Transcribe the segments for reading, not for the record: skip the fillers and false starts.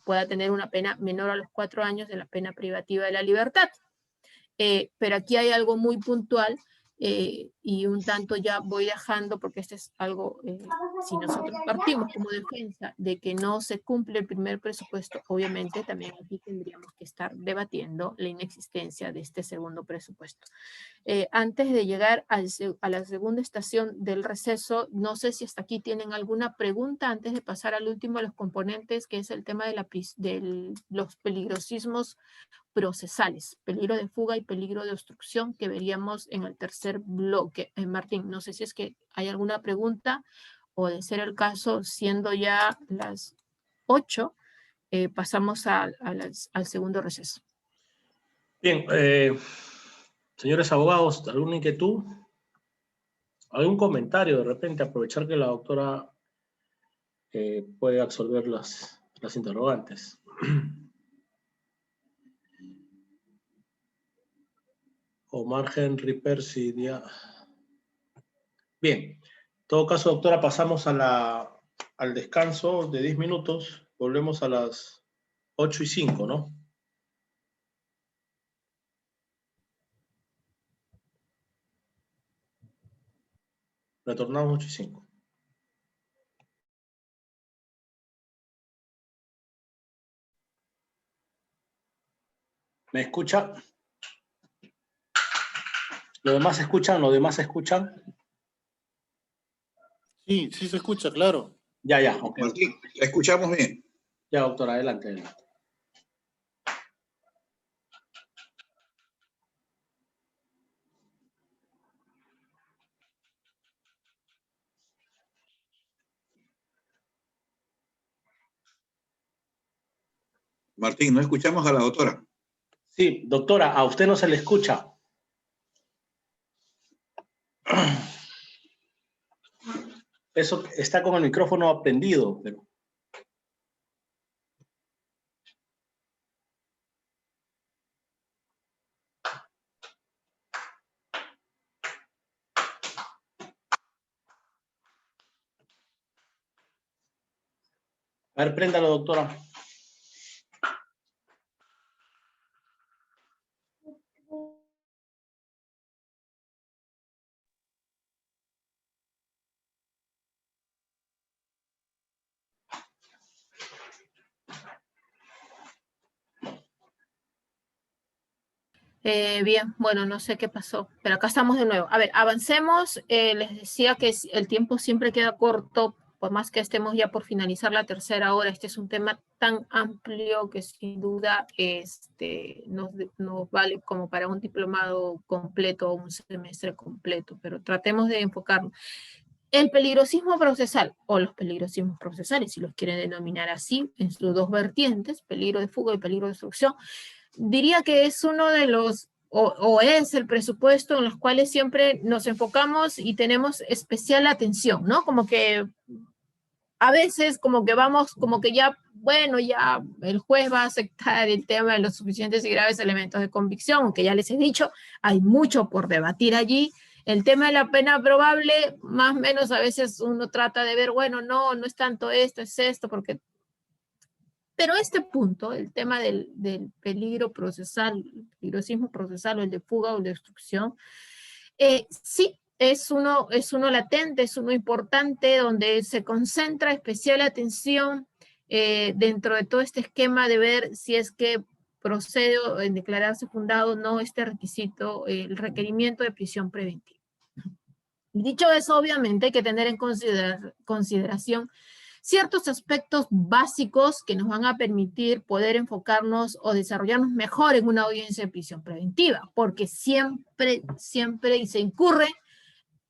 pueda tener una pena menor a los 4 años de la pena privativa de la libertad. Pero aquí hay algo muy puntual, y un tanto ya voy dejando, porque este es algo, si nosotros partimos como defensa de que no se cumple el primer presupuesto, obviamente también aquí tendríamos que estar debatiendo la inexistencia de este segundo presupuesto. Antes de llegar a la segunda estación del receso, no sé si hasta aquí tienen alguna pregunta antes de pasar al último de los componentes, que es el tema de los peligrosismos procesales, peligro de fuga y peligro de obstrucción, que veríamos en el tercer bloque. Martín, no sé si es que hay alguna pregunta, o de ser el caso, siendo ya las 8, pasamos al segundo receso. Bien, señores abogados, ¿alguna inquietud? ¿Algún comentario de repente? Aprovechar que la doctora puede absolver las interrogantes. Omar Henry Percy. Bien, en todo caso, doctora, pasamos al descanso de 10 minutos. Volvemos a las 8:05, ¿no? Retornamos 8:05. ¿Me escucha? ¿Los demás escuchan? ¿Los demás escuchan? Sí, sí se escucha, claro. Ya, ok. Martín, la escuchamos bien. Ya, doctora, adelante. Martín, no escuchamos a la doctora. Sí, doctora, a usted no se le escucha. Eso está con el micrófono prendido, pero... A ver, préndalo, doctora. Bien, bueno, no sé qué pasó, pero acá estamos de nuevo. A ver, avancemos. Les decía que el tiempo siempre queda corto, por más que estemos ya por finalizar la tercera hora. Este es un tema tan amplio que sin duda nos vale como para un diplomado completo o un semestre completo, pero tratemos de enfocarnos. El peligrosismo procesal, o los peligrosismos procesales, si los quieren denominar así, en sus dos vertientes, peligro de fuga y peligro de obstrucción, diría que es uno de los, o es el presupuesto en los cuales siempre nos enfocamos y tenemos especial atención, ¿no? Como que a veces como que vamos, como que ya, bueno, ya el juez va a aceptar el tema de los suficientes y graves elementos de convicción, aunque ya les he dicho, hay mucho por debatir allí. El tema de la pena probable, más o menos a veces uno trata de ver, bueno, no es tanto esto, es esto, porque... Pero este punto, el tema del peligro procesal, el peligrosismo procesal, o el de fuga o de obstrucción, sí, es uno latente, es uno importante, donde se concentra especial atención dentro de todo este esquema de ver si es que procede en declararse fundado o no este requisito, el requerimiento de prisión preventiva. Dicho eso, obviamente hay que tener en consideración ciertos aspectos básicos que nos van a permitir poder enfocarnos o desarrollarnos mejor en una audiencia de prisión preventiva, porque siempre y se incurre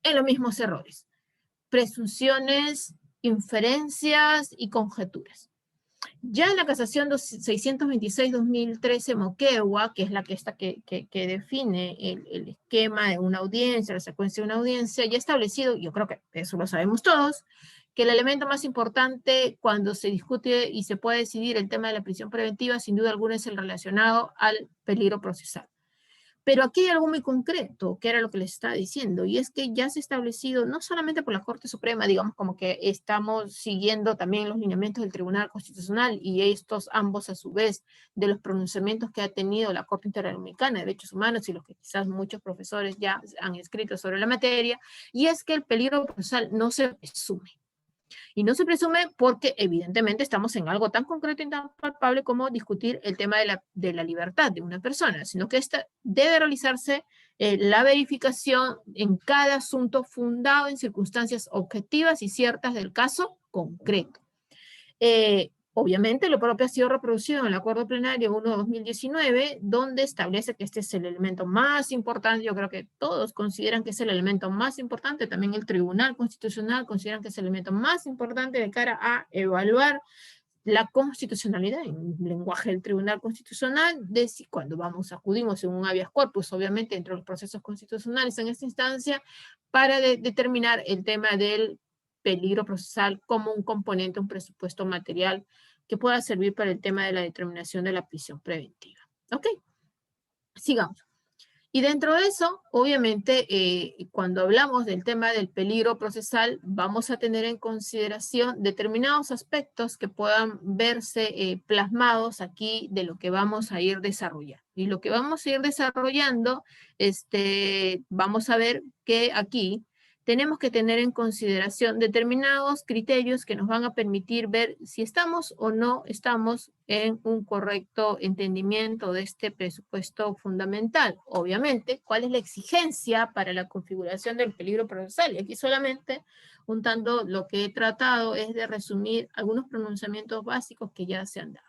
en los mismos errores: presunciones, inferencias y conjeturas. Ya en la casación 626-2013 Moquegua, que es la que define el esquema de una audiencia, la secuencia de una audiencia, ya establecido, yo creo que eso lo sabemos todos, que el elemento más importante cuando se discute y se puede decidir el tema de la prisión preventiva, sin duda alguna, es el relacionado al peligro procesal. Pero aquí hay algo muy concreto, que era lo que les estaba diciendo, y es que ya se ha establecido, no solamente por la Corte Suprema, digamos como que estamos siguiendo también los lineamientos del Tribunal Constitucional y estos ambos a su vez de los pronunciamientos que ha tenido la Corte Interamericana de Derechos Humanos y los que quizás muchos profesores ya han escrito sobre la materia, y es que el peligro procesal no se presume. Y no se presume porque evidentemente estamos en algo tan concreto y tan palpable como discutir el tema de la libertad de una persona, sino que esta debe realizarse la verificación en cada asunto fundado en circunstancias objetivas y ciertas del caso concreto. Obviamente, lo propio ha sido reproducido en el Acuerdo Plenario 1/2019, donde establece que este es el elemento más importante. Yo creo que todos consideran que es el elemento más importante, también el Tribunal Constitucional consideran que es el elemento más importante de cara a evaluar la constitucionalidad en lenguaje del Tribunal Constitucional, de si cuando acudimos en un habeas corpus, obviamente entre los procesos constitucionales en esta instancia, para determinar el tema del peligro procesal como un componente, un presupuesto material que pueda servir para el tema de la determinación de la prisión preventiva. Ok, sigamos. Y dentro de eso, obviamente, cuando hablamos del tema del peligro procesal, vamos a tener en consideración determinados aspectos que puedan verse plasmados aquí de lo que vamos a ir desarrollando. Y lo que vamos a ir desarrollando, vamos a ver que aquí tenemos que tener en consideración determinados criterios que nos van a permitir ver si estamos o no estamos en un correcto entendimiento de este presupuesto fundamental. Obviamente, ¿cuál es la exigencia para la configuración del peligro procesal? Y aquí solamente, un tanto, lo que he tratado es de resumir algunos pronunciamientos básicos que ya se han dado.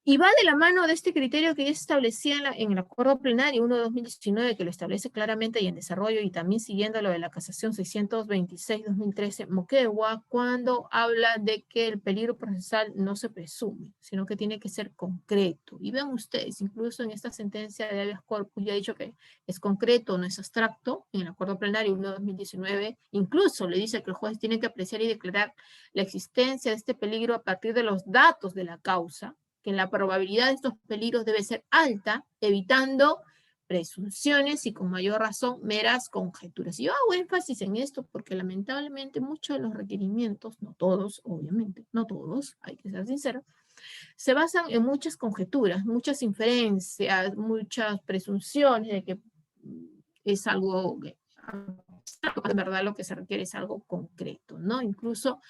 Y va de la mano de este criterio que ya se establecía en el Acuerdo Plenario 1/2019, que lo establece claramente y en desarrollo, y también siguiendo lo de la Casación 626-2013 Moquegua, cuando habla de que el peligro procesal no se presume, sino que tiene que ser concreto. Y vean ustedes, incluso en esta sentencia de habeas corpus ya ha dicho que es concreto, no es abstracto. En el Acuerdo Plenario 1/2019 incluso le dice que el juez tiene que apreciar y declarar la existencia de este peligro a partir de los datos de la causa, que la probabilidad de estos peligros debe ser alta, evitando presunciones y con mayor razón meras conjeturas. Y yo hago énfasis en esto porque lamentablemente muchos de los requerimientos, no todos, obviamente, no todos, hay que ser sinceros, se basan en muchas conjeturas, muchas inferencias, muchas presunciones de que es algo que, en verdad, lo que se requiere es algo concreto, ¿no? Incluso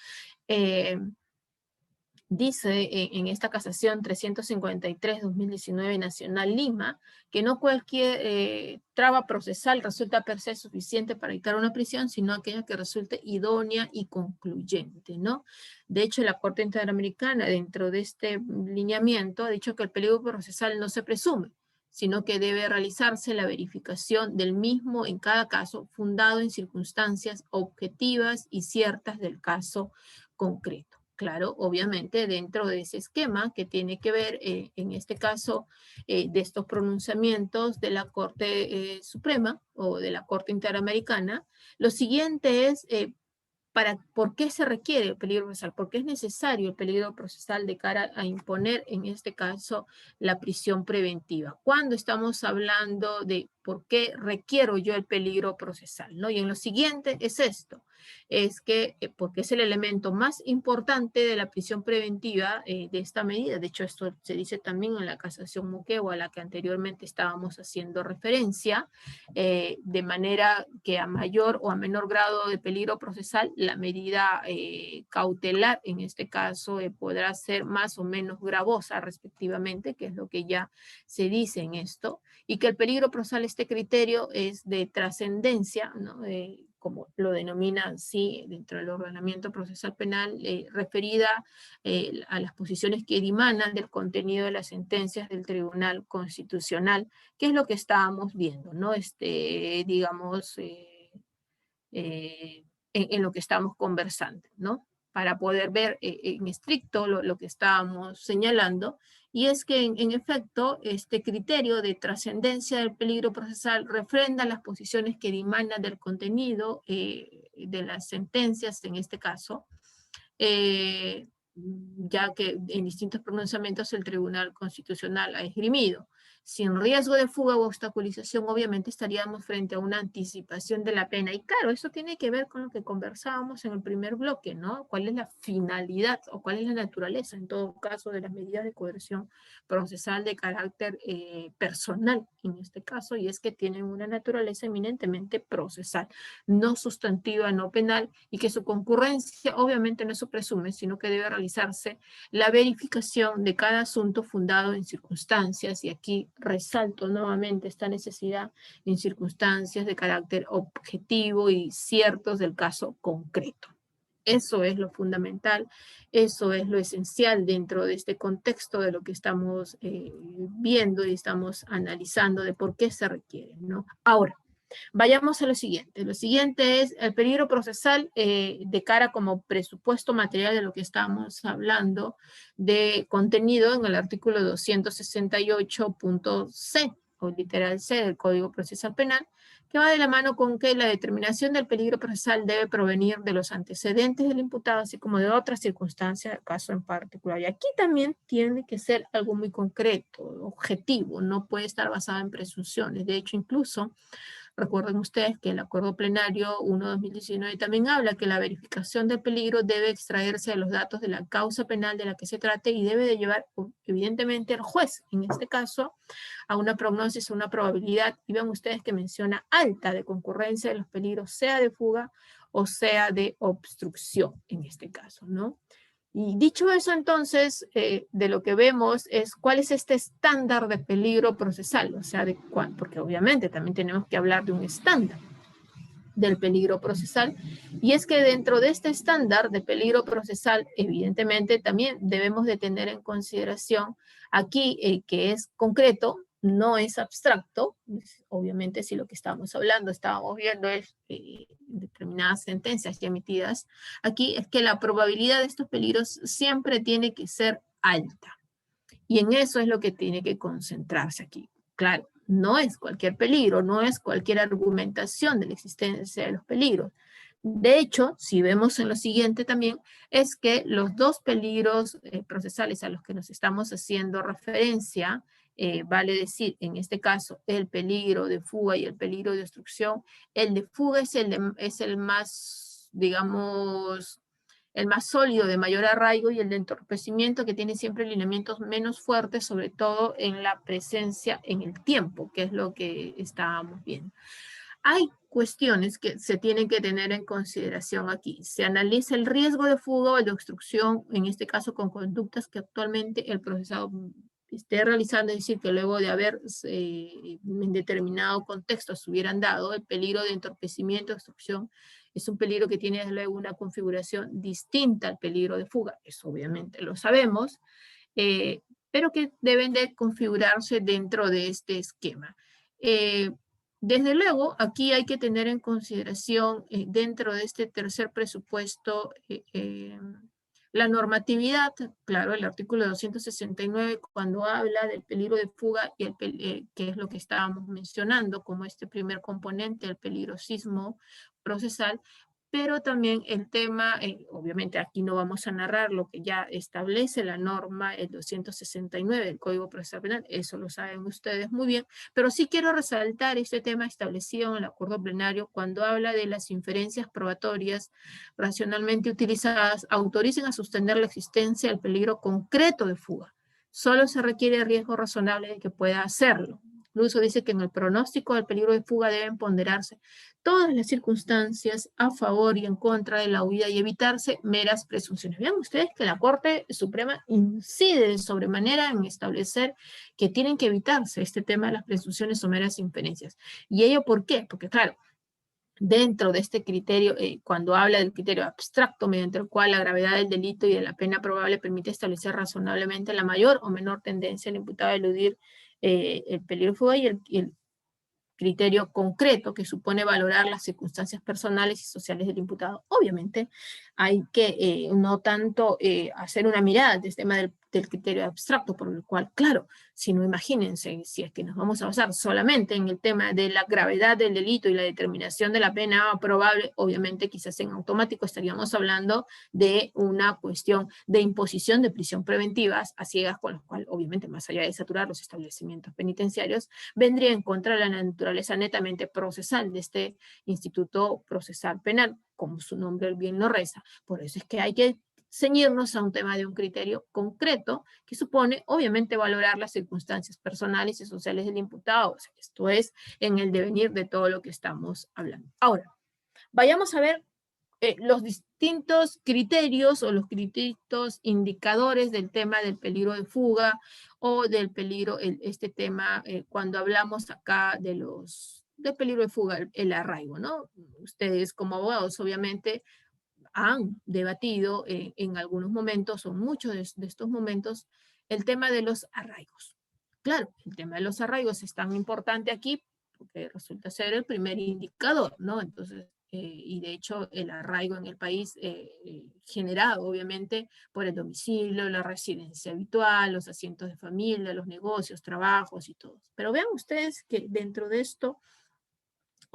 dice en esta casación 353-2019 Nacional Lima, que no cualquier traba procesal resulta per se suficiente para dictar una prisión, sino aquella que resulte idónea y concluyente, ¿no? De hecho, la Corte Interamericana, dentro de este lineamiento, ha dicho que el peligro procesal no se presume, sino que debe realizarse la verificación del mismo en cada caso, fundado en circunstancias objetivas y ciertas del caso concreto. Claro, obviamente dentro de ese esquema que tiene que ver, en este caso, de estos pronunciamientos de la Corte Suprema o de la Corte Interamericana, lo siguiente es, ¿por qué se requiere el peligro procesal? ¿Por qué es necesario el peligro procesal de cara a imponer, en este caso, la prisión preventiva? Cuando estamos hablando de por qué requiero yo el peligro procesal, ¿no? Y en lo siguiente es esto, es que porque es el elemento más importante de la prisión preventiva de esta medida. De hecho, esto se dice también en la casación Moquegua, a la que anteriormente estábamos haciendo referencia, de manera que a mayor o a menor grado de peligro procesal, la medida cautelar, en este caso, podrá ser más o menos gravosa respectivamente, que es lo que ya se dice en esto, y que el peligro procesal, este criterio es de trascendencia, ¿no? Como lo denominan sí dentro del ordenamiento procesal penal, referida a las posiciones que emanan del contenido de las sentencias del Tribunal Constitucional, que es lo que estábamos viendo, ¿no? Digamos, en lo que estamos conversando, ¿no? Para poder ver en estricto lo que estábamos señalando, y es que en efecto este criterio de trascendencia del peligro procesal refrenda las posiciones que dimanan del contenido de las sentencias, en este caso, ya que en distintos pronunciamientos el Tribunal Constitucional ha esgrimido. Sin riesgo de fuga o obstaculización, obviamente estaríamos frente a una anticipación de la pena. Y claro, eso tiene que ver con lo que conversábamos en el primer bloque, ¿no? ¿Cuál es la finalidad o cuál es la naturaleza, en todo caso, de las medidas de coerción procesal de carácter personal, en este caso? Y es que tienen una naturaleza eminentemente procesal, no sustantiva, no penal, y que su concurrencia obviamente no se presume, sino que debe realizarse la verificación de cada asunto fundado en circunstancias, y aquí resalto nuevamente esta necesidad en circunstancias de carácter objetivo y ciertos del caso concreto. Eso es lo fundamental, eso es lo esencial dentro de este contexto de lo que estamos viendo y estamos analizando de por qué se requiere, ¿no? Ahora, vayamos a lo siguiente. Lo siguiente es el peligro procesal de cara como presupuesto material de lo que estamos hablando de contenido en el artículo 268.c o literal C del Código Procesal Penal, que va de la mano con que la determinación del peligro procesal debe provenir de los antecedentes del imputado, así como de otras circunstancias del caso en particular. Y aquí también tiene que ser algo muy concreto, objetivo, no puede estar basado en presunciones. De hecho, incluso recuerden ustedes que el Acuerdo Plenario 1/2019 también habla que la verificación del peligro debe extraerse de los datos de la causa penal de la que se trate y debe de llevar, evidentemente, al juez, en este caso, a una prognosis, a una probabilidad, y vean ustedes que menciona alta de concurrencia de los peligros, sea de fuga o sea de obstrucción, en este caso, ¿no? Y dicho eso, entonces, de lo que vemos es cuál es este estándar de peligro procesal, o sea, porque obviamente también tenemos que hablar de un estándar del peligro procesal, y es que dentro de este estándar de peligro procesal, evidentemente también debemos de tener en consideración aquí que es concreto, no es abstracto. Obviamente si lo que estábamos viendo es determinadas sentencias ya emitidas, aquí es que la probabilidad de estos peligros siempre tiene que ser alta, y en eso es lo que tiene que concentrarse aquí. Claro, no es cualquier peligro, no es cualquier argumentación de la existencia de los peligros. De hecho, si vemos en lo siguiente también, es que los dos peligros procesales a los que nos estamos haciendo referencia, vale decir, en este caso, el peligro de fuga y el peligro de obstrucción, el de fuga es el más, digamos, el más sólido, de mayor arraigo, y el de entorpecimiento, que tiene siempre lineamientos menos fuertes, sobre todo en la presencia en el tiempo, que es lo que estábamos viendo. Hay cuestiones que se tienen que tener en consideración aquí. Se analiza el riesgo de fuga o de obstrucción, en este caso con conductas que actualmente el procesado esté realizando, es decir, que luego de haber en determinado contexto se hubieran dado. El peligro de entorpecimiento, obstrucción, es un peligro que tiene desde luego una configuración distinta al peligro de fuga, eso obviamente lo sabemos, pero que deben de configurarse dentro de este esquema. Desde luego, aquí hay que tener en consideración dentro de este tercer presupuesto la normatividad. Claro, el artículo 269, cuando habla del peligro de fuga, y que es lo que estábamos mencionando como este primer componente, el peligrosismo procesal, pero también el tema, obviamente aquí no vamos a narrar lo que ya establece la norma, el 269 del Código Procesal Penal, eso lo saben ustedes muy bien, pero sí quiero resaltar este tema establecido en el acuerdo plenario cuando habla de las inferencias probatorias racionalmente utilizadas, autoricen a sostener la existencia del peligro concreto de fuga. Solo se requiere riesgo razonable de que pueda hacerlo. Incluso dice que en el pronóstico del peligro de fuga deben ponderarse todas las circunstancias a favor y en contra de la huida y evitarse meras presunciones. Vean ustedes que la Corte Suprema incide de sobremanera en establecer que tienen que evitarse este tema de las presunciones o meras inferencias. ¿Y ello por qué? Porque claro, dentro de este criterio, cuando habla del criterio abstracto mediante el cual la gravedad del delito y de la pena probable permite establecer razonablemente la mayor o menor tendencia del imputado a eludir el peligro de fuga, y el criterio concreto que supone valorar las circunstancias personales y sociales del imputado. Obviamente, hay que no tanto hacer una mirada del tema del criterio abstracto, por el cual, claro, si no, imagínense, si es que nos vamos a basar solamente en el tema de la gravedad del delito y la determinación de la pena probable, obviamente quizás en automático estaríamos hablando de una cuestión de imposición de prisión preventivas a ciegas, con lo cual, obviamente, más allá de saturar los establecimientos penitenciarios, vendría en contra de la naturaleza netamente procesal de este Instituto Procesal Penal, como su nombre bien lo reza. Por eso es que hay que ceñirnos a un tema de un criterio concreto que supone, obviamente, valorar las circunstancias personales y sociales del imputado. O sea, esto es en el devenir de todo lo que estamos hablando. Ahora, vayamos a ver los distintos criterios o los distintos indicadores del tema del peligro de fuga o del peligro, este tema, cuando hablamos acá del peligro de fuga, el arraigo, ¿no? Ustedes como abogados, obviamente, han debatido en algunos momentos, o muchos de estos momentos, el tema de los arraigos. Claro, el tema de los arraigos es tan importante aquí porque resulta ser el primer indicador, ¿no? Entonces, y de hecho el arraigo en el país generado obviamente por el domicilio, la residencia habitual, los asientos de familia, los negocios, trabajos y todo. Pero vean ustedes que dentro de esto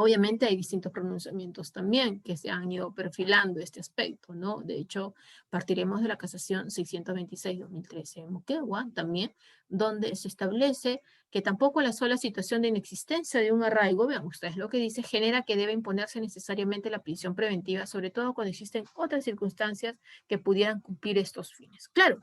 obviamente hay distintos pronunciamientos también que se han ido perfilando este aspecto, ¿no? De hecho, partiremos de la casación 626-2013 de Moquegua también, donde se establece que tampoco la sola situación de inexistencia de un arraigo, vean ustedes lo que dice, genera que debe imponerse necesariamente la prisión preventiva, sobre todo cuando existen otras circunstancias que pudieran cumplir estos fines. Claro,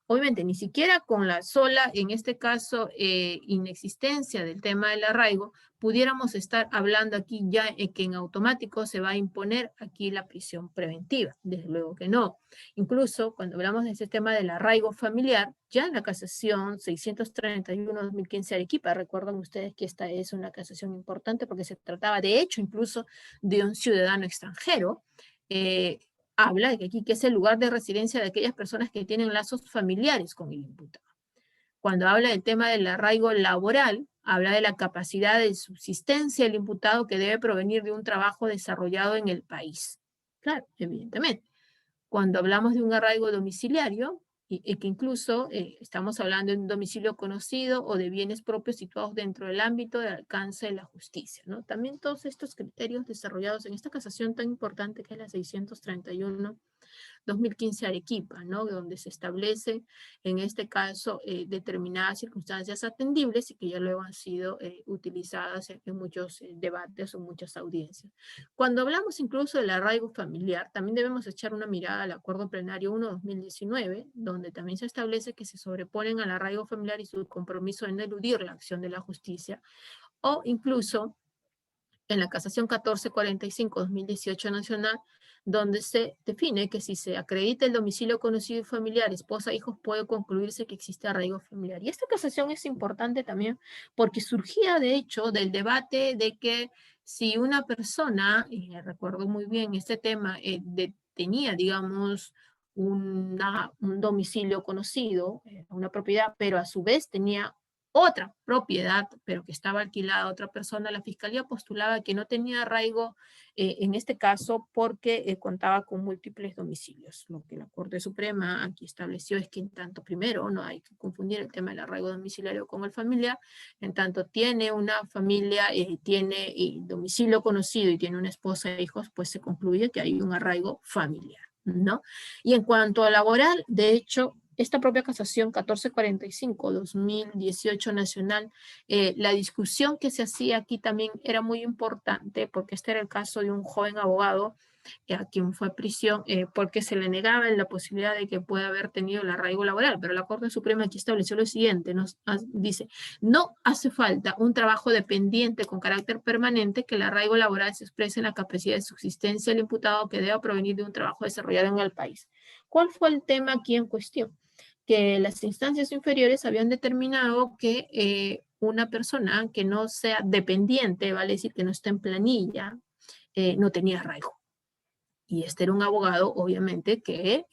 obviamente, ni siquiera con la sola, en este caso, inexistencia del tema del arraigo, pudiéramos estar hablando aquí ya que en automático se va a imponer aquí la prisión preventiva. Desde luego que no. Incluso cuando hablamos de ese tema del arraigo familiar, ya en la casación 631-2015 Arequipa, recuerdan ustedes que esta es una casación importante porque se trataba de hecho incluso de un ciudadano extranjero, habla de que aquí que es el lugar de residencia de aquellas personas que tienen lazos familiares con el imputado. Cuando habla del tema del arraigo laboral, habla de la capacidad de subsistencia del imputado que debe provenir de un trabajo desarrollado en el país. Claro, evidentemente. Cuando hablamos de un arraigo domiciliario, y que incluso estamos hablando de un domicilio conocido o de bienes propios situados dentro del ámbito del alcance de la justicia, ¿no? También todos estos criterios desarrollados en esta casación tan importante que es la 631-2015 Arequipa, ¿no? Donde se establece, en este caso, determinadas circunstancias atendibles y que ya luego han sido utilizadas en muchos debates o muchas audiencias. Cuando hablamos incluso del arraigo familiar, también debemos echar una mirada al Acuerdo Plenario 1-2019, donde también se establece que se sobreponen al arraigo familiar y su compromiso en eludir la acción de la justicia, o incluso en la casación 1445-2018 nacional, donde se define que si se acredita el domicilio conocido y familiar, esposa, hijos, puede concluirse que existe arraigo familiar. Y esta casación es importante también porque surgía de hecho del debate de que si una persona, y recuerdo muy bien este tema, tenía, digamos, un domicilio conocido, una propiedad, pero a su vez tenía otra propiedad, pero que estaba alquilada a otra persona, la fiscalía postulaba que no tenía arraigo en este caso porque contaba con múltiples domicilios. Lo que la Corte Suprema aquí estableció es que en tanto, primero, no hay que confundir el tema del arraigo domiciliario con el familiar, en tanto tiene una familia, tiene domicilio conocido y tiene una esposa e hijos, pues se concluye que hay un arraigo familiar, ¿no? Y en cuanto a laboral, de hecho, esta propia casación 1445-2018 nacional, la discusión que se hacía aquí también era muy importante porque este era el caso de un joven abogado a quien fue a prisión porque se le negaba la posibilidad de que pueda haber tenido el arraigo laboral, pero la Corte Suprema aquí estableció lo siguiente, dice, no hace falta un trabajo dependiente con carácter permanente que el arraigo laboral se exprese en la capacidad de subsistencia del imputado que deba provenir de un trabajo desarrollado en el país. ¿Cuál fue el tema aquí en cuestión? Que las instancias inferiores habían determinado que una persona que no sea dependiente, vale decir que no está en planilla, no tenía arraigo. Y este era un abogado, obviamente, que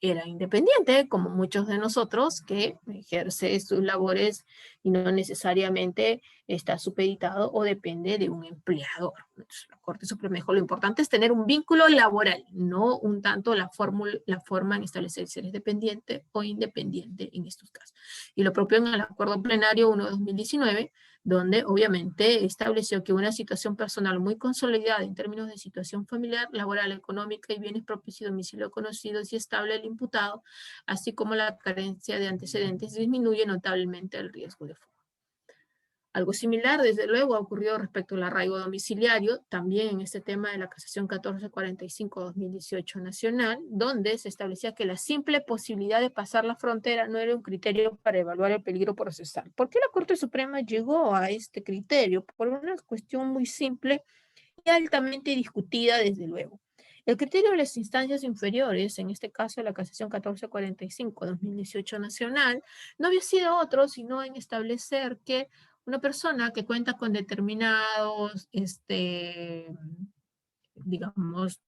era independiente, como muchos de nosotros, que ejerce sus labores y no necesariamente está supeditado o depende de un empleador. Entonces, la Corte Suprema dijo, lo importante es tener un vínculo laboral, no un tanto la forma en establecer si eres dependiente o independiente en estos casos. Y lo propio en el Acuerdo Plenario 1/2019, donde obviamente estableció que una situación personal muy consolidada en términos de situación familiar, laboral, económica y bienes propios y domicilio conocidos y estable del imputado, así como la carencia de antecedentes, disminuye notablemente el riesgo de fuga. Algo similar, desde luego, ha ocurrido respecto al arraigo domiciliario, también en este tema de la casación 1445-2018 nacional, donde se establecía que la simple posibilidad de pasar la frontera no era un criterio para evaluar el peligro procesal. ¿Por qué la Corte Suprema llegó a este criterio? Por una cuestión muy simple y altamente discutida, desde luego. El criterio de las instancias inferiores, en este caso la casación 1445-2018 nacional, no había sido otro sino en establecer que una persona que cuenta con determinados, digamos,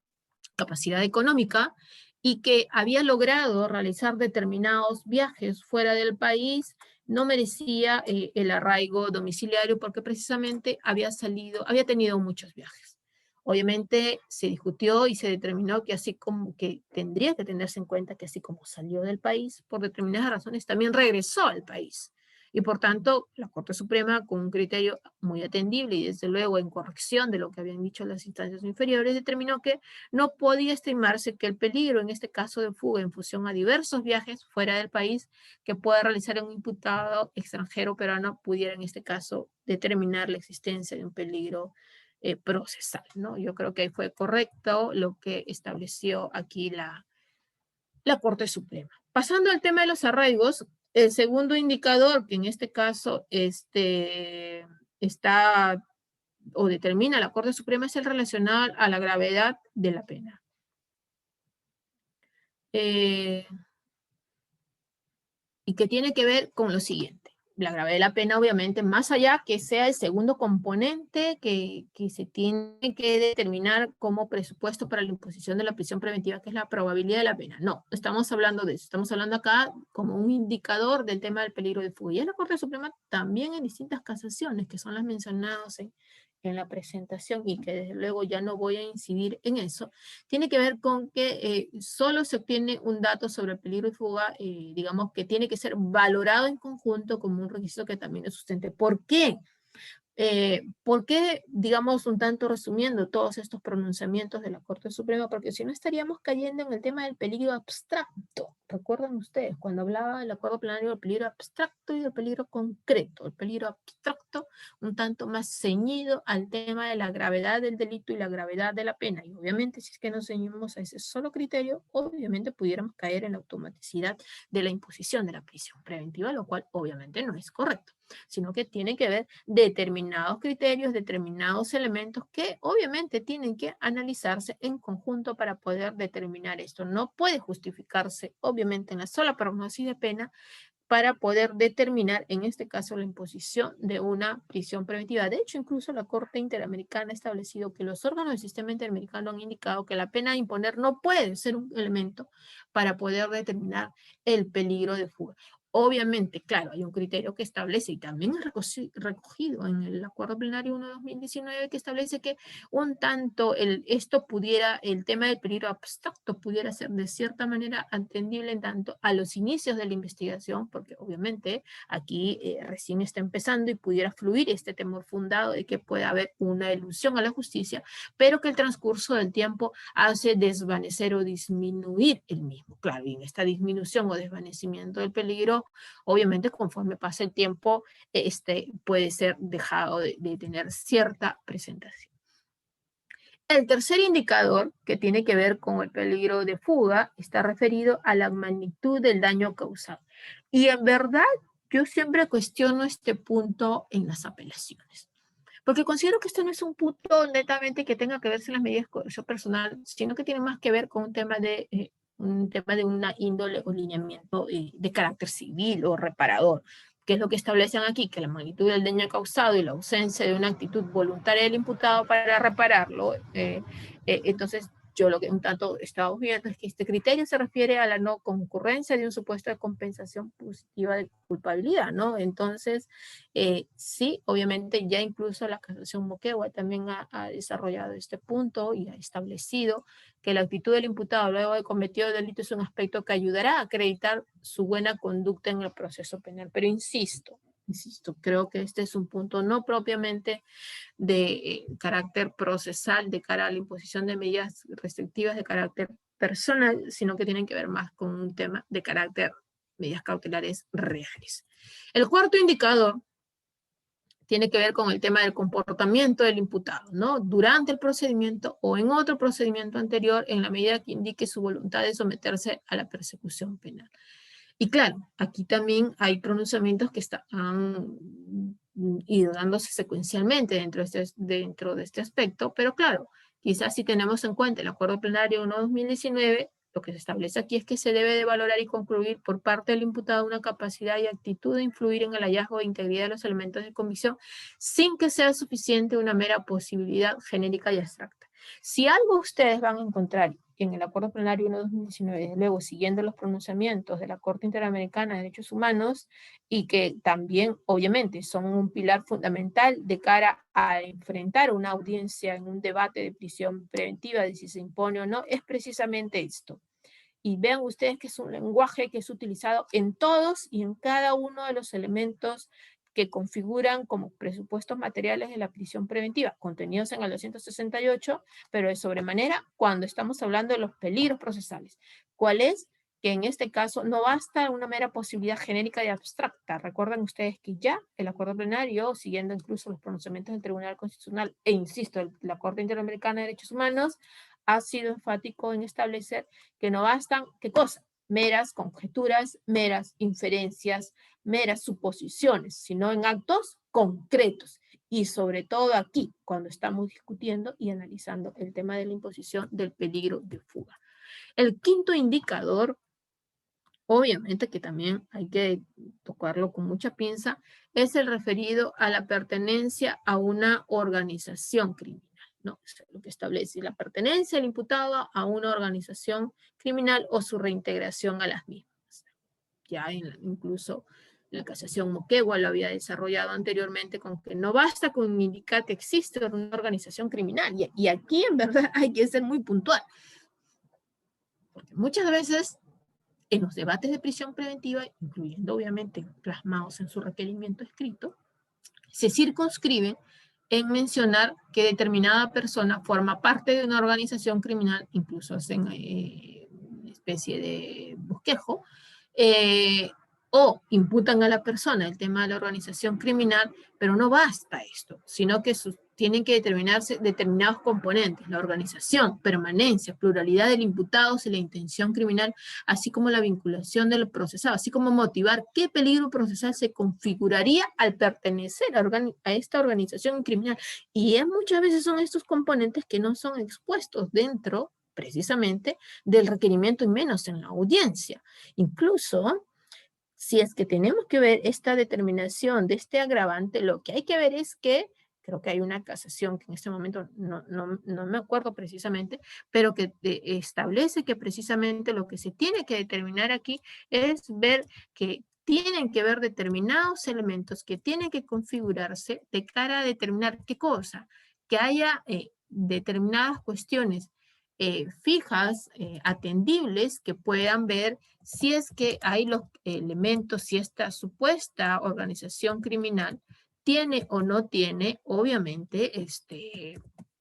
capacidad económica y que había logrado realizar determinados viajes fuera del país, no merecía el arraigo domiciliario porque precisamente había tenido muchos viajes. Obviamente se discutió y se determinó que así como que tendría que tenerse en cuenta que así como salió del país, por determinadas razones también regresó al país. Y por tanto, la Corte Suprema, con un criterio muy atendible y desde luego en corrección de lo que habían dicho las instancias inferiores, determinó que no podía estimarse que el peligro, en este caso de fuga en función a diversos viajes fuera del país que pueda realizar un imputado extranjero peruano, pudiera en este caso determinar la existencia de un peligro procesal, ¿no? Yo creo que ahí fue correcto lo que estableció aquí la Corte Suprema. Pasando al tema de los arraigos, el segundo indicador que en este caso está o determina la Corte Suprema es el relacionado a la gravedad de la pena. Y que tiene que ver con lo siguiente. La gravedad de la pena, obviamente, más allá que sea el segundo componente que se tiene que determinar como presupuesto para la imposición de la prisión preventiva, que es la probabilidad de la pena. No, estamos hablando de eso. Estamos hablando acá como un indicador del tema del peligro de fuga. Y en la Corte Suprema también en distintas casaciones, que son las mencionadas en la presentación y que desde luego ya no voy a incidir en eso, tiene que ver con que solo se obtiene un dato sobre el peligro de fuga, digamos que tiene que ser valorado en conjunto como un requisito que también es sustente. ¿Por qué? ¿Por qué, digamos, un tanto resumiendo todos estos pronunciamientos de la Corte Suprema? Porque si no estaríamos cayendo en el tema del peligro abstracto. ¿Recuerdan ustedes cuando hablaba del acuerdo plenario del peligro abstracto y del peligro concreto? El peligro abstracto un tanto más ceñido al tema de la gravedad del delito y la gravedad de la pena. Y obviamente si es que nos ceñimos a ese solo criterio, obviamente pudiéramos caer en la automaticidad de la imposición de la prisión preventiva, lo cual obviamente no es correcto, sino que tiene que ver determinados criterios, determinados elementos que obviamente tienen que analizarse en conjunto para poder determinar esto. No puede justificarse, obviamente, en la sola prognosis de pena para poder determinar, en este caso, la imposición de una prisión preventiva. De hecho, incluso la Corte Interamericana ha establecido que los órganos del sistema interamericano han indicado que la pena a imponer no puede ser un elemento para poder determinar el peligro de fuga. Obviamente, claro, hay un criterio que establece y también es recogido en el Acuerdo Plenario 1/2019 que establece que un tanto el tema del peligro abstracto pudiera ser de cierta manera atendible en tanto a los inicios de la investigación, porque obviamente aquí recién está empezando y pudiera fluir este temor fundado de que pueda haber una elusión a la justicia, pero que el transcurso del tiempo hace desvanecer o disminuir el mismo. Claro, y en esta disminución o desvanecimiento del peligro, obviamente conforme pasa el tiempo, puede ser dejado de tener cierta presentación. El tercer indicador, que tiene que ver con el peligro de fuga, está referido a la magnitud del daño causado. Y en verdad, yo siempre cuestiono este punto en las apelaciones, porque considero que este no es un punto netamente que tenga que ver con las medidas de coerción personal, sino que tiene más que ver con un tema de una índole o lineamiento de carácter civil o reparador, que es lo que establecen aquí, que la magnitud del daño causado y la ausencia de una actitud voluntaria del imputado para repararlo, entonces yo lo que un tanto estaba viendo es que este criterio se refiere a la no concurrencia de un supuesto de compensación positiva de culpabilidad, ¿no? Entonces, sí, obviamente ya incluso la casación Moquegua también ha desarrollado este punto y ha establecido que la actitud del imputado luego de cometido el delito es un aspecto que ayudará a acreditar su buena conducta en el proceso penal. Pero insisto, creo que este es un punto no propiamente de carácter procesal de cara a la imposición de medidas restrictivas de carácter personal, sino que tienen que ver más con un tema de carácter medidas cautelares reales. El cuarto indicador tiene que ver con el tema del comportamiento del imputado, ¿no? Durante el procedimiento o en otro procedimiento anterior, en la medida que indique su voluntad de someterse a la persecución penal. Y claro, aquí también hay pronunciamientos que han ido dándose secuencialmente dentro de este aspecto, pero claro, quizás si tenemos en cuenta el Acuerdo Plenario 1/2019, lo que se establece aquí es que se debe de valorar y concluir por parte del imputado una capacidad y actitud de influir en el hallazgo de integridad de los elementos de convicción sin que sea suficiente una mera posibilidad genérica y abstracta. Si algo ustedes van a encontrar en el Acuerdo Plenario 1/2019, luego siguiendo los pronunciamientos de la Corte Interamericana de Derechos Humanos, y que también obviamente son un pilar fundamental de cara a enfrentar una audiencia en un debate de prisión preventiva, de si se impone o no, es precisamente esto. Y vean ustedes que es un lenguaje que es utilizado en todos y en cada uno de los elementos que configuran como presupuestos materiales de la prisión preventiva, contenidos en el 268, pero de sobremanera cuando estamos hablando de los peligros procesales. ¿Cuál es? Que en este caso no basta una mera posibilidad genérica y abstracta. Recuerden ustedes que ya el Acuerdo Plenario, siguiendo incluso los pronunciamientos del Tribunal Constitucional, e insisto, la Corte Interamericana de Derechos Humanos, ha sido enfático en establecer que no bastan, ¿qué cosa? Meras conjeturas, meras inferencias, meras suposiciones, sino en actos concretos. Y sobre todo aquí, cuando estamos discutiendo y analizando el tema de la imposición del peligro de fuga. El quinto indicador, obviamente que también hay que tocarlo con mucha pinza, es el referido a la pertenencia a una organización criminal, ¿no? Es lo que establece la pertenencia del imputado a una organización criminal o su reintegración a las mismas. Ya incluso la casación Moquegua lo había desarrollado anteriormente con que no basta con indicar que existe una organización criminal. Y aquí en verdad hay que ser muy puntual. Porque muchas veces en los debates de prisión preventiva, incluyendo obviamente plasmados en su requerimiento escrito, se circunscriben en mencionar que determinada persona forma parte de una organización criminal, incluso hacen una especie de bosquejo, o imputan a la persona el tema de la organización criminal, pero no basta esto, sino que tienen que determinarse determinados componentes, la organización, permanencia, pluralidad del imputado y la intención criminal, así como la vinculación del procesado, así como motivar qué peligro procesal se configuraría al pertenecer a esta organización criminal. Y muchas veces son estos componentes que no son expuestos dentro, precisamente, del requerimiento y menos en la audiencia. Incluso, si es que tenemos que ver esta determinación de este agravante, lo que hay que ver es que creo que hay una casación que en este momento no me acuerdo precisamente, pero que establece que precisamente lo que se tiene que determinar aquí es ver que tienen que ver determinados elementos que tienen que configurarse de cara a determinar qué cosa, que haya determinadas cuestiones fijas, atendibles, que puedan ver si es que hay los elementos, si esta supuesta organización criminal tiene o no tiene, obviamente,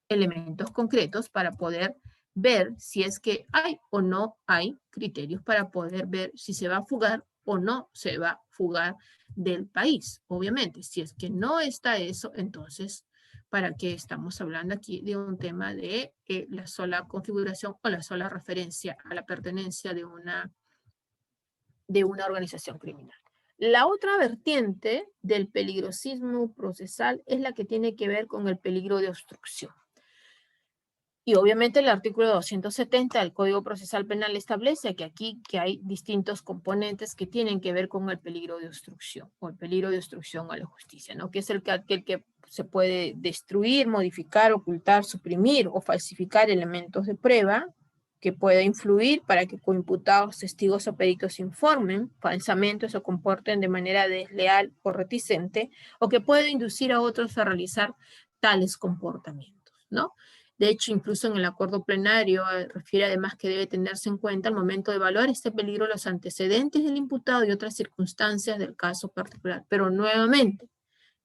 elementos concretos para poder ver si es que hay o no hay criterios para poder ver si se va a fugar o no se va a fugar del país. Obviamente, si es que no está eso, entonces, ¿para qué estamos hablando aquí de un tema de la sola configuración o la sola referencia a la pertenencia de una organización criminal? La otra vertiente del peligrosismo procesal es la que tiene que ver con el peligro de obstrucción. Y obviamente el artículo 270 del Código Procesal Penal establece que aquí que hay distintos componentes que tienen que ver con el peligro de obstrucción o el peligro de obstrucción a la justicia, ¿no? Que es aquel que se puede destruir, modificar, ocultar, suprimir o falsificar elementos de prueba que pueda influir para que coimputados, testigos o peritos informen falsamente o se comporten de manera desleal o reticente, o que pueda inducir a otros a realizar tales comportamientos, ¿no? De hecho, incluso en el acuerdo plenario refiere además que debe tenerse en cuenta al momento de evaluar este peligro los antecedentes del imputado y otras circunstancias del caso particular. Pero nuevamente,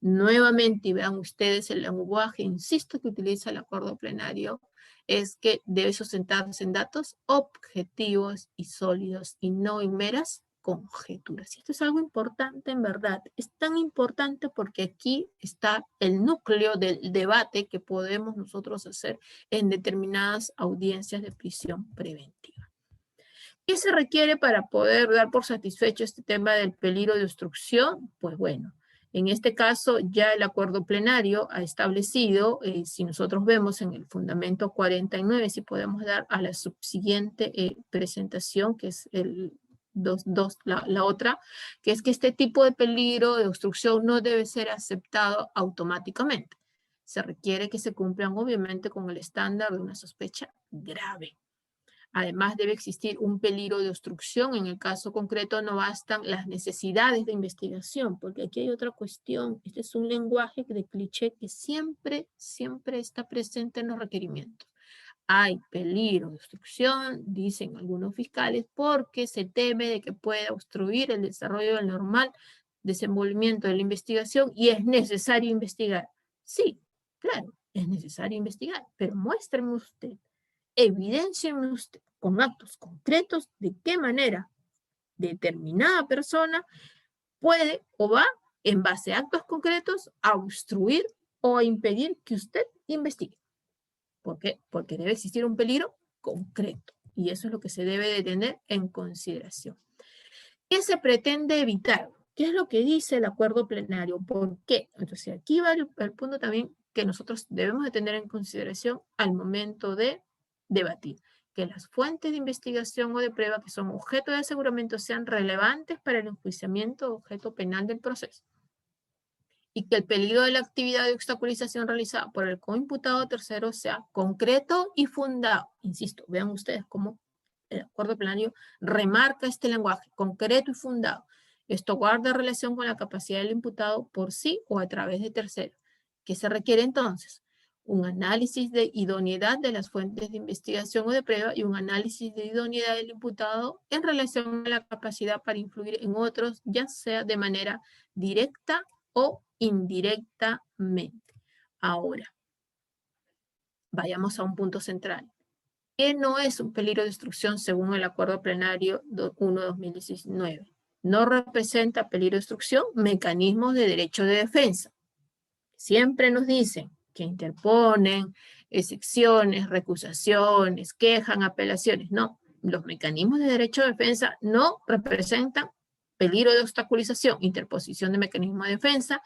y vean ustedes el lenguaje, insisto, que utiliza el acuerdo plenario, es que debe sustentarse en datos objetivos y sólidos y no en meras conjeturas. Y esto es algo importante en verdad. Es tan importante porque aquí está el núcleo del debate que podemos nosotros hacer en determinadas audiencias de prisión preventiva. ¿Qué se requiere para poder dar por satisfecho este tema del peligro de obstrucción? Pues bueno, en este caso ya el acuerdo plenario ha establecido, si nosotros vemos en el fundamento 49, si podemos dar a la subsiguiente presentación, que es la otra, que es que este tipo de peligro de obstrucción no debe ser aceptado automáticamente. Se requiere que se cumplan obviamente con el estándar de una sospecha grave. Además, debe existir un peligro de obstrucción. En el caso concreto no bastan las necesidades de investigación, porque aquí hay otra cuestión. Este es un lenguaje de cliché que siempre está presente en los requerimientos. Hay peligro de obstrucción, dicen algunos fiscales, porque se teme de que pueda obstruir el desarrollo del normal desenvolvimiento de la investigación y es necesario investigar. Sí, claro, es necesario investigar, pero muéstreme usted, evidéncieme usted con actos concretos de qué manera determinada persona puede o va, en base a actos concretos, a obstruir o a impedir que usted investigue. ¿Por qué? Porque debe existir un peligro concreto y eso es lo que se debe de tener en consideración. ¿Qué se pretende evitar? ¿Qué es lo que dice el acuerdo plenario? ¿Por qué? Entonces aquí va el punto también que nosotros debemos de tener en consideración al momento de debatir. Que las fuentes de investigación o de prueba que son objeto de aseguramiento sean relevantes para el enjuiciamiento o objeto penal del proceso. Y que el peligro de la actividad de obstaculización realizada por el coimputado tercero sea concreto y fundado. Insisto, vean ustedes cómo el acuerdo plenario remarca este lenguaje, concreto y fundado. Esto guarda relación con la capacidad del imputado por sí o a través de terceros. ¿Qué se requiere entonces? Un análisis de idoneidad de las fuentes de investigación o de prueba y un análisis de idoneidad del imputado en relación a la capacidad para influir en otros, ya sea de manera directa o indirectamente. Ahora, vayamos a un punto central. ¿Qué no es un peligro de obstrucción según el acuerdo plenario 1-2019? No representa peligro de obstrucción mecanismos de derecho de defensa. Siempre nos dicen que interponen excepciones, recusaciones, quejan, apelaciones. No, los mecanismos de derecho de defensa no representan peligro de obstaculización, interposición de mecanismos de defensa,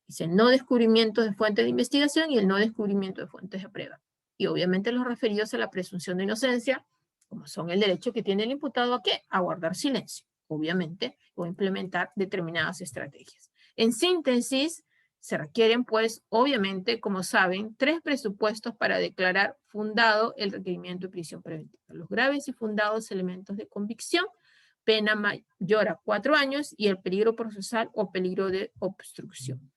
dice no descubrimiento de fuentes de investigación y el no descubrimiento de fuentes de prueba. Y obviamente los referidos a la presunción de inocencia, como son el derecho que tiene el imputado a ¿qué? A guardar silencio, obviamente, o implementar determinadas estrategias. En síntesis, se requieren, pues, obviamente, como saben, 3 presupuestos para declarar fundado el requerimiento de prisión preventiva. Los graves y fundados elementos de convicción, pena mayor a 4 años y el peligro procesal o peligro de obstrucción.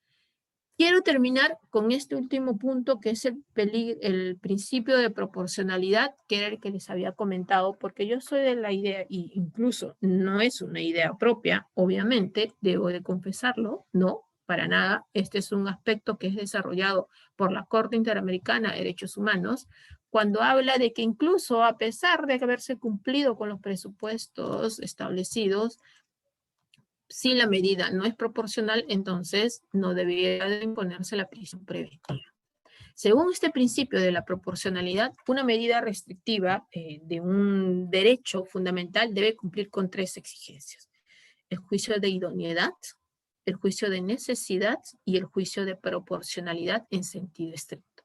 Quiero terminar con este último punto, que es el principio de proporcionalidad, que era el que les había comentado, porque yo soy de la idea, y incluso no es una idea propia, obviamente, debo de confesarlo, no, para nada. Este es un aspecto que es desarrollado por la Corte Interamericana de Derechos Humanos, cuando habla de que incluso a pesar de haberse cumplido con los presupuestos establecidos, si la medida no es proporcional, entonces no debería de imponerse la prisión preventiva. Según este principio de la proporcionalidad, una medida restrictiva de un derecho fundamental debe cumplir con 3 exigencias: el juicio de idoneidad, el juicio de necesidad y el juicio de proporcionalidad en sentido estricto.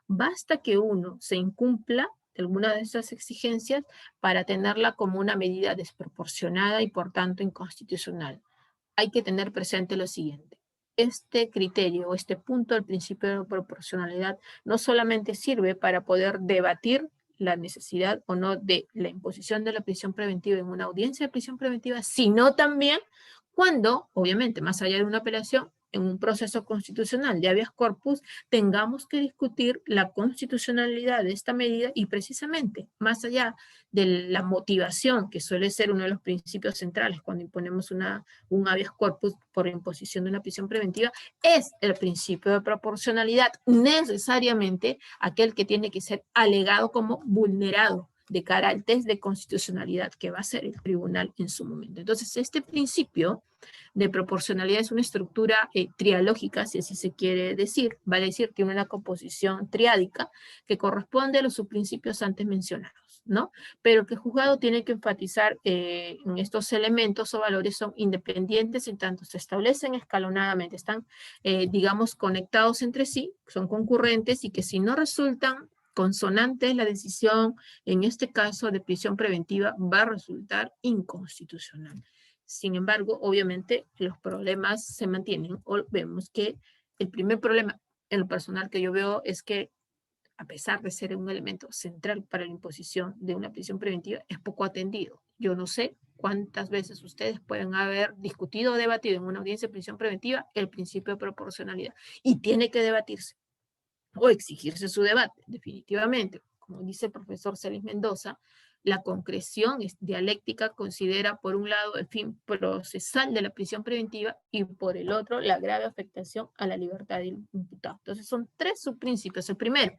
Basta que uno se incumpla de alguna de esas exigencias para tenerla como una medida desproporcionada y por tanto inconstitucional. Hay que tener presente lo siguiente. Este criterio o este punto del principio de proporcionalidad no solamente sirve para poder debatir la necesidad o no de la imposición de la prisión preventiva en una audiencia de prisión preventiva, sino también cuando, obviamente, más allá de una apelación, en un proceso constitucional de habeas corpus, tengamos que discutir la constitucionalidad de esta medida y precisamente, más allá de la motivación, que suele ser uno de los principios centrales cuando imponemos un habeas corpus por imposición de una prisión preventiva, es el principio de proporcionalidad, necesariamente aquel que tiene que ser alegado como vulnerado de cara al test de constitucionalidad que va a hacer el tribunal en su momento. Entonces, este principio de proporcionalidad es una estructura trialógica, si así se quiere decir, vale decir, tiene una composición triádica que corresponde a los subprincipios antes mencionados, ¿no? Pero que el juzgado tiene que enfatizar en estos elementos o valores son independientes en tanto se establecen escalonadamente, están, digamos, conectados entre sí, son concurrentes y que si no resultan consonantes, la decisión, en este caso de prisión preventiva, va a resultar inconstitucional. Sin embargo, obviamente, los problemas se mantienen. O vemos que el primer problema en lo personal que yo veo es que, a pesar de ser un elemento central para la imposición de una prisión preventiva, es poco atendido. Yo no sé cuántas veces ustedes pueden haber discutido o debatido en una audiencia de prisión preventiva el principio de proporcionalidad. Y tiene que debatirse o exigirse su debate, definitivamente. Como dice el profesor Celis Mendoza, la concreción dialéctica considera por un lado el fin procesal de la prisión preventiva y por el otro la grave afectación a la libertad del imputado. Entonces son tres subprincipios. El primero,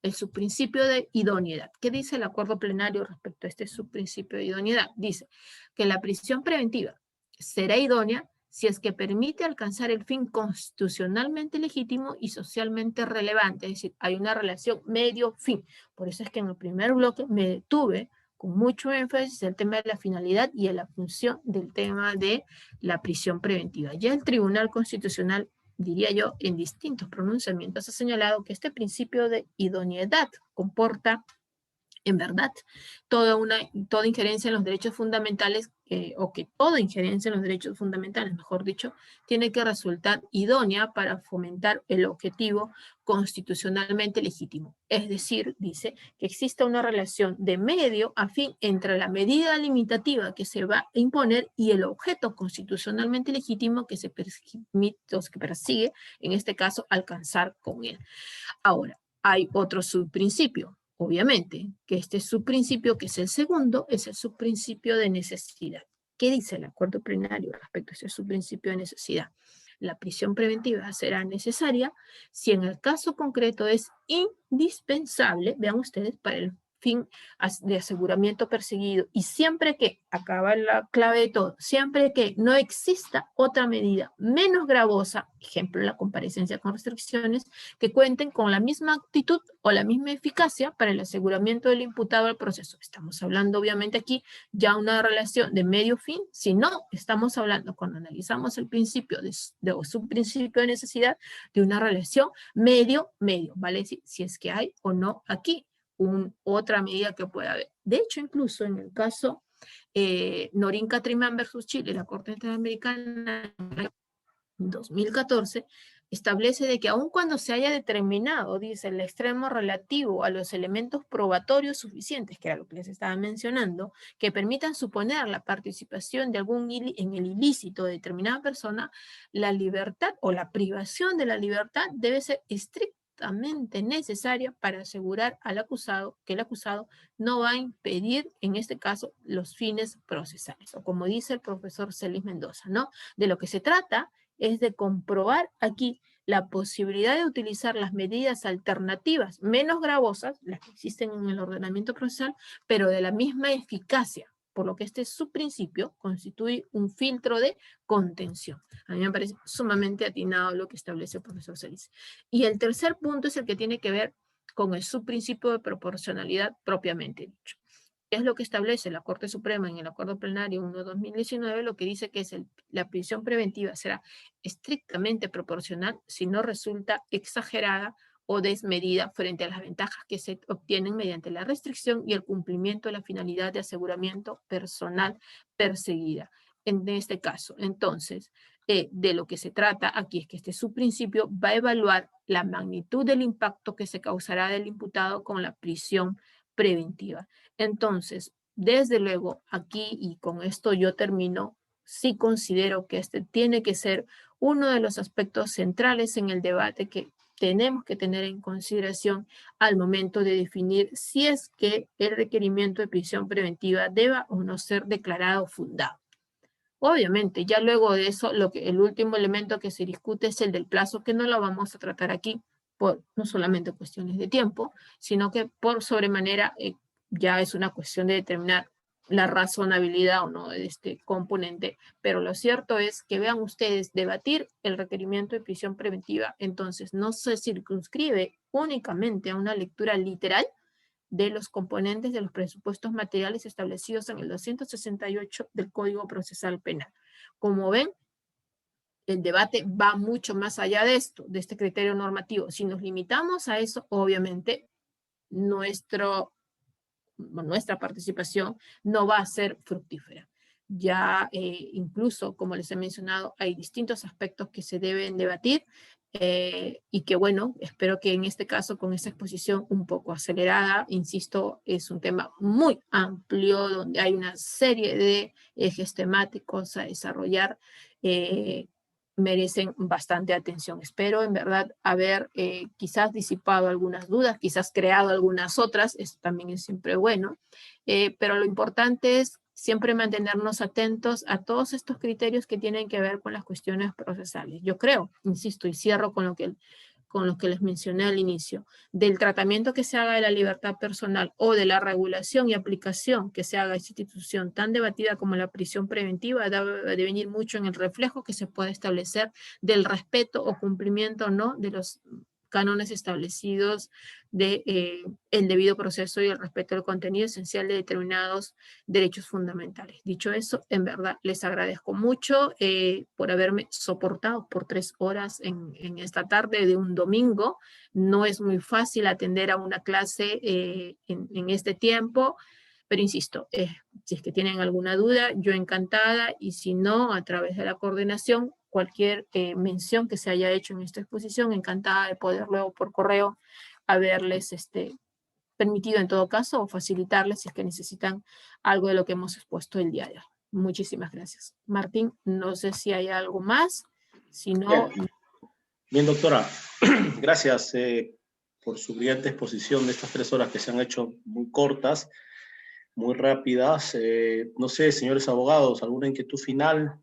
el subprincipio de idoneidad. ¿Qué dice el acuerdo plenario respecto a este subprincipio de idoneidad? Dice que la prisión preventiva será idónea si es que permite alcanzar el fin constitucionalmente legítimo y socialmente relevante, es decir, hay una relación medio-fin. Por eso es que en el primer bloque me detuve con mucho énfasis el tema de la finalidad y de la función del tema de la prisión preventiva. Ya el Tribunal Constitucional, diría yo, en distintos pronunciamientos ha señalado que este principio de idoneidad comporta en verdad, toda injerencia en los derechos fundamentales, o que toda injerencia en los derechos fundamentales, mejor dicho, tiene que resultar idónea para fomentar el objetivo constitucionalmente legítimo. Es decir, dice que exista una relación de medio a fin entre la medida limitativa que se va a imponer y el objeto constitucionalmente legítimo que se persigue, en este caso, alcanzar con él. Ahora, hay otro subprincipio, obviamente, que este subprincipio, que es el segundo, es el subprincipio de necesidad. ¿Qué dice el acuerdo plenario respecto a ese subprincipio de necesidad? La prisión preventiva será necesaria si en el caso concreto es indispensable, vean ustedes, para el fin de aseguramiento perseguido y siempre que, acaba la clave de todo, siempre que no exista otra medida menos gravosa, ejemplo la comparecencia con restricciones, que cuenten con la misma actitud o la misma eficacia para el aseguramiento del imputado al proceso. Estamos hablando obviamente aquí ya una relación de medio fin, si no estamos hablando cuando analizamos el principio o subprincipio de necesidad de una relación medio, ¿vale? Si es que hay o no aquí otra medida que pueda haber. De hecho, incluso en el caso Norin Catrimán versus Chile, la Corte Interamericana en 2014, establece de que aun cuando se haya determinado, dice, el extremo relativo a los elementos probatorios suficientes, que era lo que les estaba mencionando, que permitan suponer la participación de en el ilícito de determinada persona, la libertad o la privación de la libertad debe ser estricta necesaria para asegurar al acusado que el acusado no va a impedir, en este caso, los fines procesales. O como dice el profesor Celis Mendoza, ¿no? De lo que se trata es de comprobar aquí la posibilidad de utilizar las medidas alternativas menos gravosas, las que existen en el ordenamiento procesal, pero de la misma eficacia, por lo que este subprincipio constituye un filtro de contención. A mí me parece sumamente atinado lo que establece el profesor Celis. Y el tercer punto es el que tiene que ver con el subprincipio de proporcionalidad propiamente dicho. ¿Qué es lo que establece la Corte Suprema en el Acuerdo Plenario 1/2019? Lo que dice que es la prisión preventiva será estrictamente proporcional si no resulta exagerada o desmedida frente a las ventajas que se obtienen mediante la restricción y el cumplimiento de la finalidad de aseguramiento personal perseguida. En este caso, entonces, de lo que se trata aquí es que este subprincipio va a evaluar la magnitud del impacto que se causará del imputado con la prisión preventiva. Entonces, desde luego, aquí, y con esto yo termino, sí considero que este tiene que ser uno de los aspectos centrales en el debate que tenemos que tener en consideración al momento de definir si es que el requerimiento de prisión preventiva deba o no ser declarado fundado. Obviamente, ya luego de eso, el último elemento que se discute es el del plazo, que no lo vamos a tratar aquí por no solamente cuestiones de tiempo, sino que por sobremanera ya es una cuestión de determinar la razonabilidad o no de este componente. Pero lo cierto es que vean ustedes, debatir el requerimiento de prisión preventiva, entonces no se circunscribe únicamente a una lectura literal de los componentes de los presupuestos materiales establecidos en el 268 del Código Procesal Penal. Como ven, el debate va mucho más allá de esto, de este criterio normativo. Si nos limitamos a eso, obviamente, nuestra participación no va a ser fructífera. Ya incluso, como les he mencionado, hay distintos aspectos que se deben debatir y que bueno, espero que en este caso con esta exposición un poco acelerada, insisto, es un tema muy amplio donde hay una serie de ejes temáticos a desarrollar, merecen bastante atención. Espero en verdad haber quizás disipado algunas dudas, quizás creado algunas otras, esto también es siempre bueno, pero lo importante es siempre mantenernos atentos a todos estos criterios que tienen que ver con las cuestiones procesales. Yo creo, insisto, y cierro con lo que les mencioné al inicio, del tratamiento que se haga de la libertad personal o de la regulación y aplicación que se haga a esta institución tan debatida como la prisión preventiva debe de venir mucho en el reflejo que se puede establecer del respeto o cumplimiento o no de los cánones establecidos de el debido proceso y el respeto al contenido esencial de determinados derechos fundamentales. Dicho eso, en verdad les agradezco mucho por haberme soportado por 3 horas en esta tarde de un domingo. No es muy fácil atender a una clase en este tiempo, pero insisto, si es que tienen alguna duda, yo encantada, y si no, a través de la coordinación, cualquier mención que se haya hecho en esta exposición, encantada de poder luego por correo haberles permitido en todo caso o facilitarles si es que necesitan algo de lo que hemos expuesto el día de hoy. Muchísimas gracias. Martín, no sé si hay algo más, si no... Bien, doctora, gracias por su brillante exposición de estas 3 horas que se han hecho muy cortas, muy rápidas. No sé, señores abogados, ¿alguna inquietud final?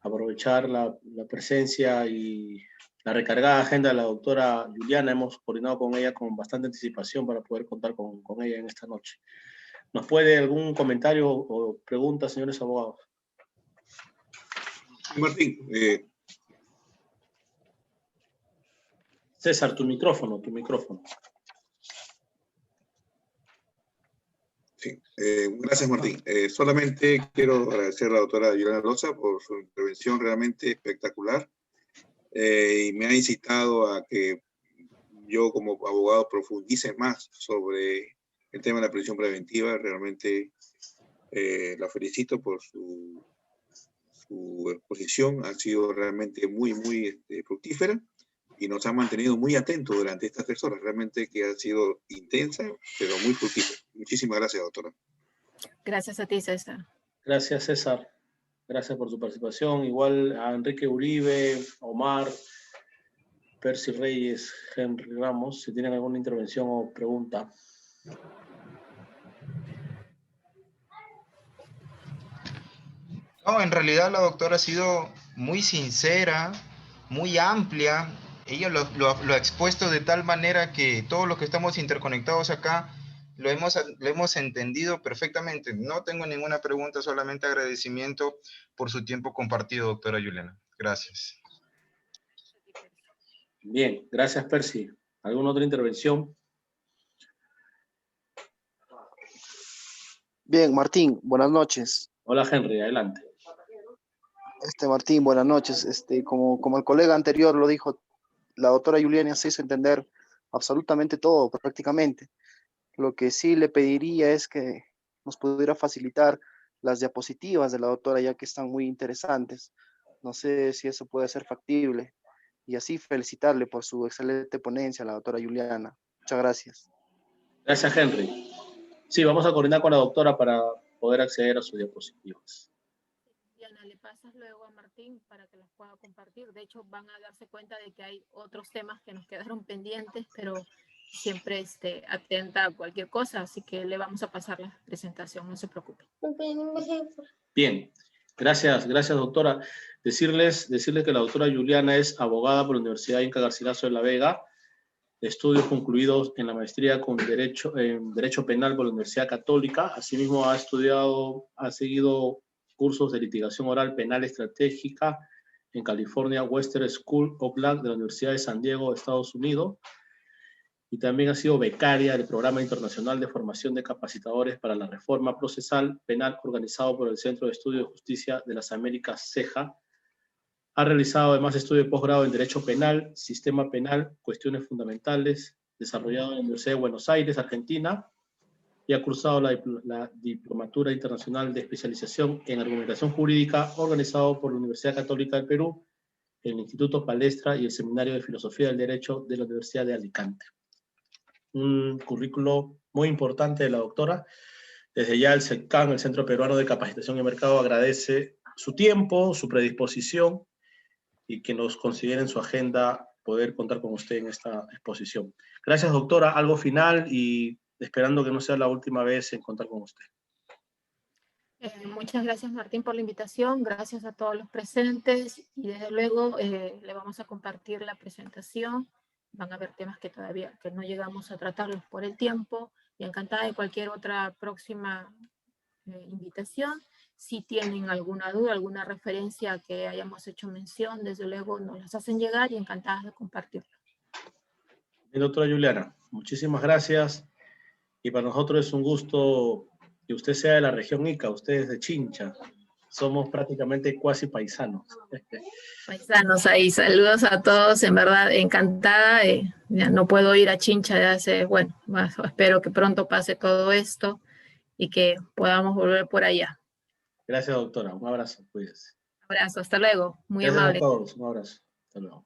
Aprovechar la presencia y la recargada agenda de la doctora Juliana. Hemos coordinado con ella con bastante anticipación para poder contar con ella en esta noche. ¿Nos puede algún comentario o pregunta, señores abogados? Martín, César, tu micrófono. Sí, gracias Martín. Solamente quiero agradecer a la doctora Juliana Rosa por su intervención realmente espectacular y me ha incitado a que yo como abogado profundice más sobre el tema de la prisión preventiva. Realmente la felicito por su exposición, ha sido realmente muy fructífera y nos ha mantenido muy atentos durante estas 3 horas, realmente que ha sido intensa, pero muy fructífera. Muchísimas gracias, doctora. Gracias a ti, César. Gracias, César. Gracias por su participación. Igual a Enrique Uribe, Omar, Percy Reyes, Henry Ramos, si tienen alguna intervención o pregunta. No, en realidad la doctora ha sido muy sincera, muy amplia. Ella lo ha expuesto de tal manera que todos los que estamos interconectados acá lo hemos entendido perfectamente. No tengo ninguna pregunta, solamente agradecimiento por su tiempo compartido, doctora Juliana. Gracias. Bien, gracias, Percy. ¿Alguna otra intervención? Bien, Martín, buenas noches. Hola, Henry, adelante. Martín, buenas noches. Como el colega anterior lo dijo, la doctora Juliana se hizo entender absolutamente todo prácticamente. Lo que sí le pediría es que nos pudiera facilitar las diapositivas de la doctora, ya que están muy interesantes. No sé si eso puede ser factible. Y así felicitarle por su excelente ponencia, la doctora Juliana. Muchas gracias. Gracias, Henry. Sí, vamos a coordinar con la doctora para poder acceder a sus diapositivas. Diana, le pasas luego a Martín para que las pueda compartir. De hecho, van a darse cuenta de que hay otros temas que nos quedaron pendientes, pero siempre atenta a cualquier cosa, así que le vamos a pasar la presentación, no se preocupe. Bien, gracias, doctora. Decirles que la doctora Juliana es abogada por la Universidad Inca Garcilaso de la Vega, estudios concluidos en la maestría en Derecho Penal por la Universidad Católica. Asimismo, ha seguido cursos de litigación oral penal estratégica en California Western School of Law de la Universidad de San Diego, Estados Unidos. Y también ha sido becaria del Programa Internacional de Formación de Capacitadores para la Reforma Procesal Penal organizado por el Centro de Estudios de Justicia de las Américas, CEJA. Ha realizado además estudio de posgrado en Derecho Penal, Sistema Penal, Cuestiones Fundamentales, desarrollado en la Universidad de Buenos Aires, Argentina, y ha cursado la Diplomatura Internacional de Especialización en Argumentación Jurídica, organizado por la Universidad Católica del Perú, el Instituto Palestra y el Seminario de Filosofía del Derecho de la Universidad de Alicante. Un currículo muy importante de la doctora. Desde ya el CECAN, el Centro Peruano de Capacitación y Mercado, agradece su tiempo, su predisposición y que nos consideren su agenda poder contar con usted en esta exposición. Gracias, doctora. Algo final y esperando que no sea la última vez en contar con usted. Muchas gracias, Martín, por la invitación. Gracias a todos los presentes y desde luego le vamos a compartir la presentación. Van a haber temas que todavía no llegamos a tratarlos por el tiempo y encantada de cualquier otra próxima invitación. Si tienen alguna duda, alguna referencia que hayamos hecho mención, desde luego nos las hacen llegar y encantadas de compartirlo. Doctora Juliana, muchísimas gracias y para nosotros es un gusto que usted sea de la región Ica, usted es de Chincha. Somos prácticamente cuasi paisanos. Paisanos ahí, saludos a todos, en verdad encantada. Ya no puedo ir a Chincha de hace, bueno, espero que pronto pase todo esto y que podamos volver por allá. Gracias, doctora. Un abrazo, cuídese. Un abrazo, hasta luego. Muy Gracias amable. a todos. Un abrazo. Hasta luego.